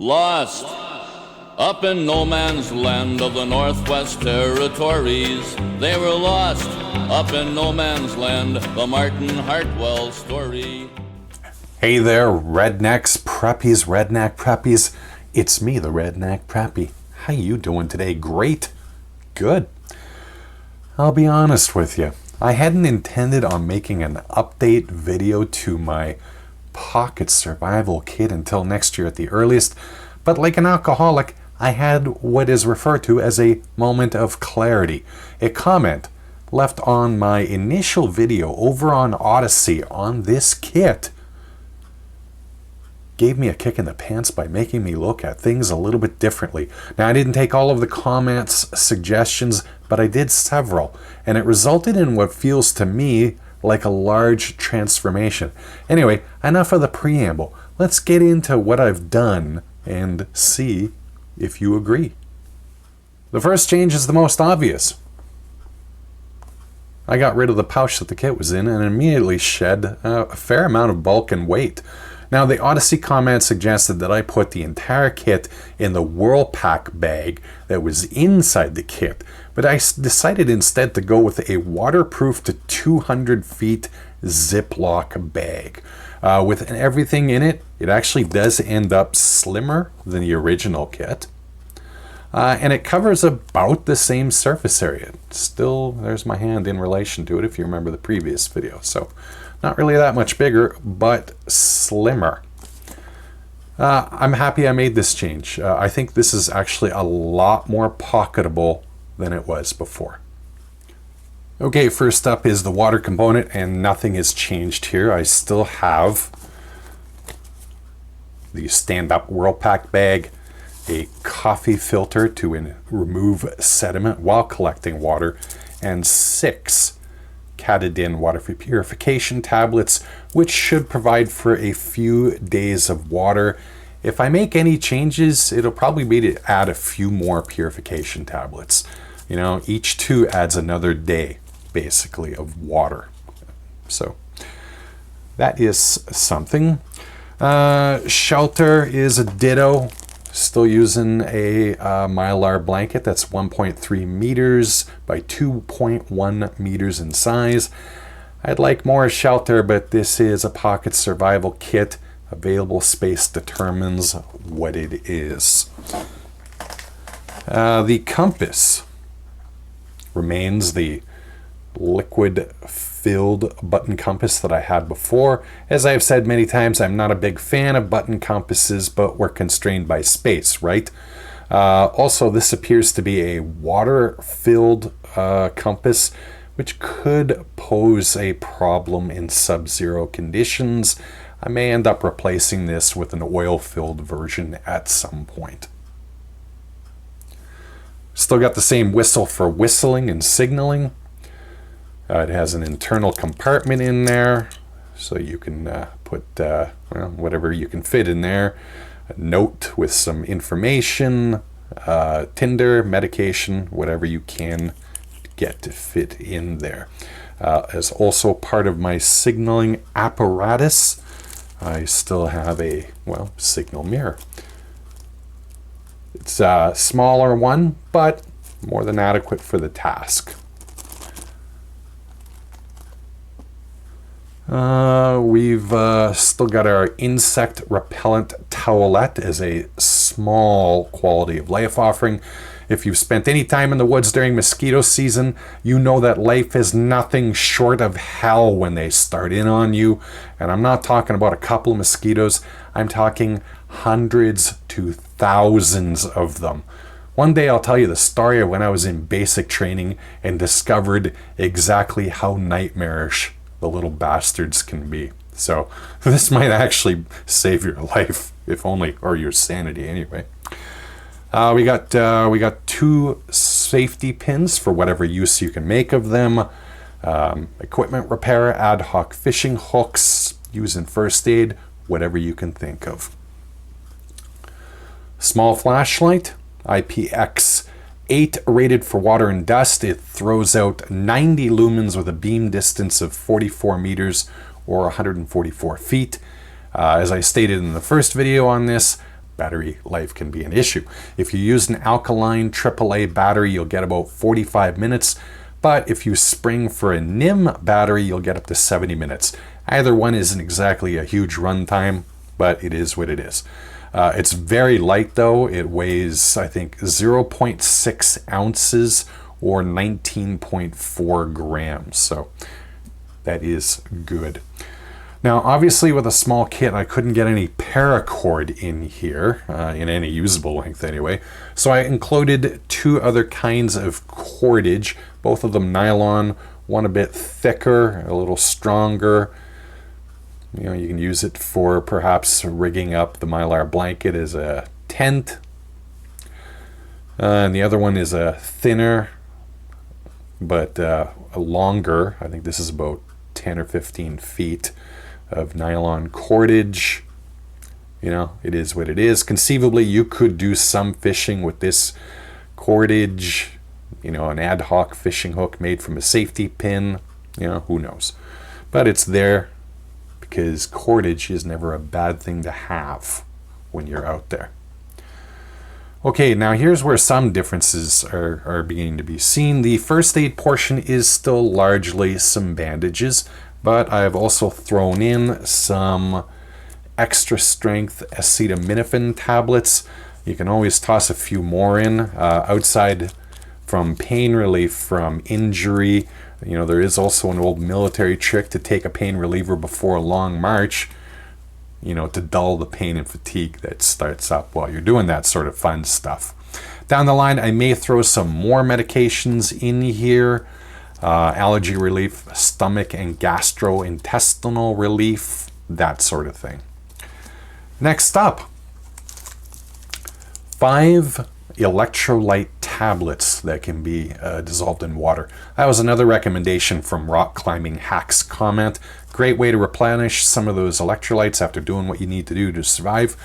Lost up in no man's land of the Northwest Territories. They were lost up in no man's land, the Martin Hartwell story. Hey there, Rednecks, Preppies, Redneck Preppies. It's me, the Redneck Preppy. How you doing today? Great? Good. I'll be honest with you. I hadn't intended on making an update video to my pocket survival kit until next year at the earliest, but like an alcoholic, I had what is referred to as a moment of clarity. A comment left on my initial video over on Odyssey on this kit gave me a kick in the pants by making me look at things a little bit differently. Now, I didn't take all of the comments, suggestions, but I did several, and it resulted in what feels to me like a large transformation. Anyway, enough of the preamble. Let's get into what I've done and see if you agree. The first change is the most obvious. I got rid of the pouch that the kit was in and immediately shed a fair amount of bulk and weight. Now, the Odyssey comment suggested that I put the entire kit in the Whirlpack bag that was inside the kit, but I decided instead to go with a waterproof to 200 feet Ziploc bag. With everything in it, it actually does end up slimmer than the original kit. And it covers about the same surface area. Still, there's my hand in relation to it if you remember the previous video. So, not really that much bigger, but slimmer. I'm happy I made this change. I think this is actually a lot more pocketable than it was before. Okay, first up is the water component, and nothing has changed here. I still have the stand-up Whirlpack bag, a coffee filter to remove sediment while collecting water, and 6 Katadyn water purification tablets, which should provide for a few days of water. If I make any changes, it'll probably be to add a few more purification tablets. You know, each 2 adds another day, basically, of water. So that is something. Shelter is a ditto. Still using a Mylar blanket that's 1.3 meters by 2.1 meters in size. I'd like more shelter, but this is a pocket survival kit. Available space determines what it is. The compass remains the liquid-filled button compass that I had before. As I've said many times, I'm not a big fan of button compasses, but we're constrained by space, right? Also, this appears to be a water-filled compass, which could pose a problem in sub-zero conditions. I may end up replacing this with an oil-filled version at some point. Still got the same whistle for whistling and signaling. It has an internal compartment in there, so you can put whatever you can fit in there. A note with some information, tinder, medication, whatever you can get to fit in there. As also part of my signaling apparatus, I still have a, signal mirror. It's a smaller one, but more than adequate for the task. We've still got our insect repellent towelette as a small quality of life offering. If you've spent any time in the woods during mosquito season, you know that life is nothing short of hell when they start in on you. And I'm not talking about a couple of mosquitoes. I'm talking hundreds to thousands of them. One day I'll tell you the story of when I was in basic training and discovered exactly how nightmarish the little bastards can be. So this might actually save your life, if only, or your sanity anyway. We got 2 safety pins for whatever use you can make of them. Equipment repair, ad hoc fishing hooks, using first aid, whatever you can think of. Small flashlight, IPX8 rated for water and dust. It throws out 90 lumens with a beam distance of 44 meters or 144 feet. As I stated in the first video on this, battery life can be an issue. If you use an alkaline AAA battery, you'll get about 45 minutes. But if you spring for a NIM battery, you'll get up to 70 minutes. Either one isn't exactly a huge runtime, but it is what it is. It's very light though. It weighs, I think, 0.6 ounces or 19.4 grams. So that is good. Now, obviously with a small kit, I couldn't get any paracord in here, in any usable length anyway. So I included two other kinds of cordage, both of them nylon, one a bit thicker, a little stronger. You know, you can use it for perhaps rigging up the Mylar blanket as a tent. And the other one is a thinner, but a longer. I think this is about 10 or 15 feet of nylon cordage. You know, it is what it is. Conceivably, you could do some fishing with this cordage, you know, an ad hoc fishing hook made from a safety pin. You know, who knows? But it's there because cordage is never a bad thing to have when you're out there. Okay, now here's where some differences are beginning to be seen. The first aid portion is still largely some bandages, but I've also thrown in some extra strength acetaminophen tablets. You can always toss a few more in. Outside from pain relief from injury, you know, there is also an old military trick to take a pain reliever before a long march, you know, to dull the pain and fatigue that starts up while you're doing that sort of fun stuff. Down the line, I may throw some more medications in here. Allergy relief, stomach and gastrointestinal relief, that sort of thing. Next up, 5 electrolyte tablets that can be dissolved in water. That was another recommendation from Rock Climbing Hacks comment. Great way to replenish some of those electrolytes after doing what you need to do to survive.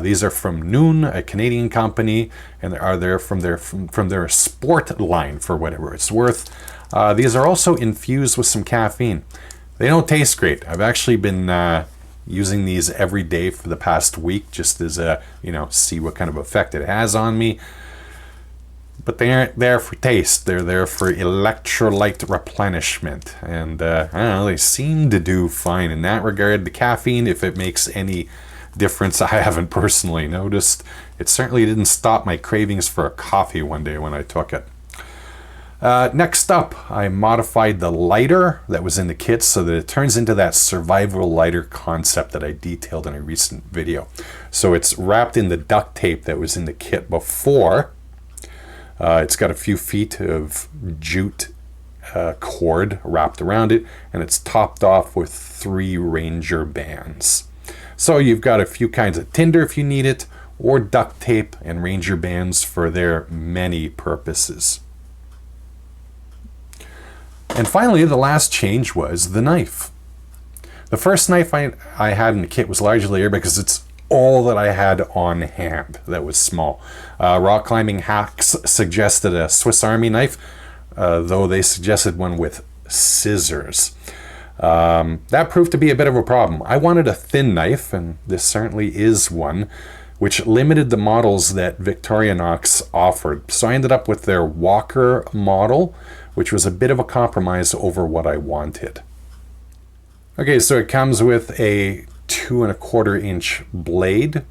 These are from Noon, a Canadian company, and they are there from their sport line for whatever it's worth. These are also infused with some caffeine. They don't taste great. I've actually been using these every day for the past week just as a, you know, see what kind of effect it has on me. But they aren't there for taste. They're there for electrolyte replenishment. And I don't know, they seem to do fine in that regard. The caffeine, if it makes any difference, I haven't personally noticed. It certainly didn't stop my cravings for a coffee one day when I took it. Next up, I modified the lighter that was in the kit so that it turns into that survival lighter concept that I detailed in a recent video. So it's wrapped in the duct tape that was in the kit before. It's got a few feet of jute cord wrapped around it, and it's topped off with 3 Ranger bands. So you've got a few kinds of tinder if you need it, or duct tape and Ranger bands for their many purposes. And finally, the last change was the knife. The first knife I had in the kit was largely here because it's all that I had on hand that was small. Rock Climbing Hacks suggested a Swiss Army knife, though they suggested one with scissors. That proved to be a bit of a problem. I wanted a thin knife, and this certainly is one, which limited the models that Victorinox offered. So I ended up with their Walker model, which was a bit of a compromise over what I wanted. Okay, so it comes with a 2¼ inch blade.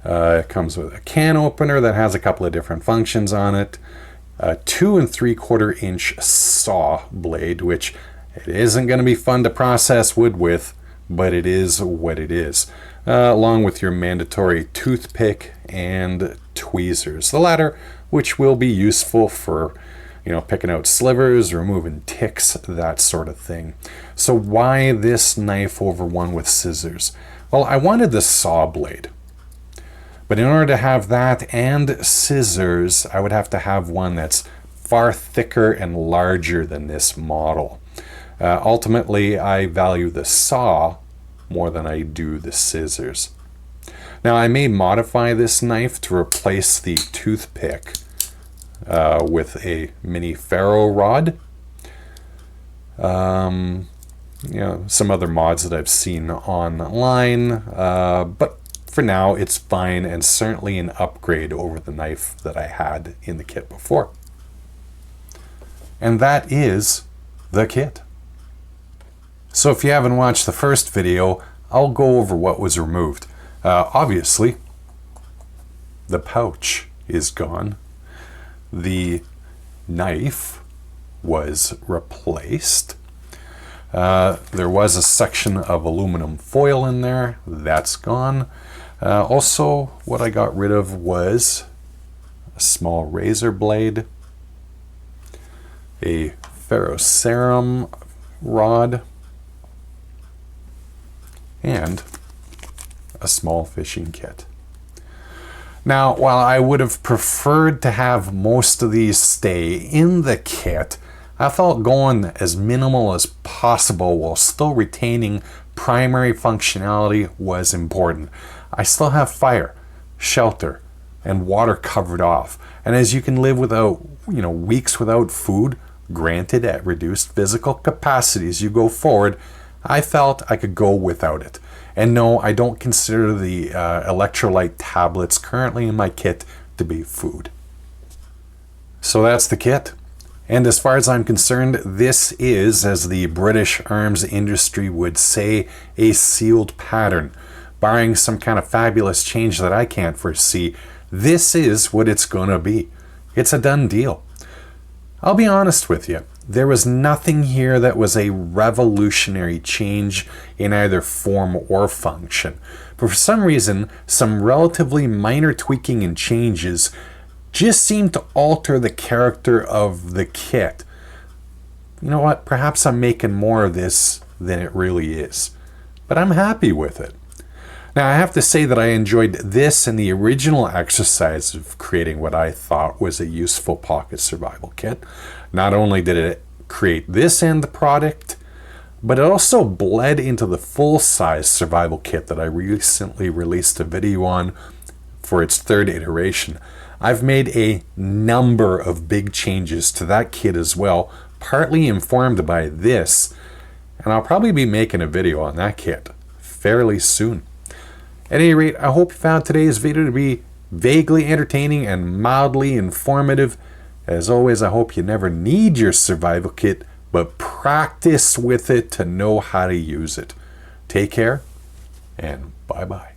It comes with a can opener that has a couple of different functions on it. A 2¾ inch saw blade, which it isn't going to be fun to process wood with, but it is what it is. Along with your mandatory toothpick and tweezers. The latter, which will be useful for, you know, picking out slivers, removing ticks, that sort of thing. So why this knife over one with scissors? Well, I wanted the saw blade. But in order to have that and scissors, I would have to have one that's far thicker and larger than this model. Ultimately, I value the saw more than I do the scissors. Now, I may modify this knife to replace the toothpick with a mini ferro rod. You know, some other mods that I've seen online, but for now, it's fine and certainly an upgrade over the knife that I had in the kit before. And that is the kit. So if you haven't watched the first video, I'll go over what was removed. Obviously, the pouch is gone. The knife was replaced. There was a section of aluminum foil in there. That's gone. Also, what I got rid of was a small razor blade, a ferroceram rod, and a small fishing kit. Now, while I would have preferred to have most of these stay in the kit, I felt going as minimal as possible while still retaining primary functionality was important. I still have fire, shelter, and water covered off. And as you can live without, weeks without food, granted at reduced physical capacity as you go forward, I felt I could go without it. And no, I don't consider the electrolyte tablets currently in my kit to be food. So that's the kit. And as far as I'm concerned, this is, as the British arms industry would say, a sealed pattern. Barring some kind of fabulous change that I can't foresee, this is what it's going to be. It's a done deal. I'll be honest with you. There was nothing here that was a revolutionary change in either form or function. But for some reason, some relatively minor tweaking and changes just seemed to alter the character of the kit. You know what? Perhaps I'm making more of this than it really is. But I'm happy with it. Now, I have to say that I enjoyed this and the original exercise of creating what I thought was a useful pocket survival kit. Not only did it create this end product, but it also bled into the full-size survival kit that I recently released a video on for its third iteration. I've made a number of big changes to that kit as well, partly informed by this, and I'll probably be making a video on that kit fairly soon. At any rate, I hope you found today's video to be vaguely entertaining and mildly informative. As always, I hope you never need your survival kit, but practice with it to know how to use it. Take care, and bye-bye.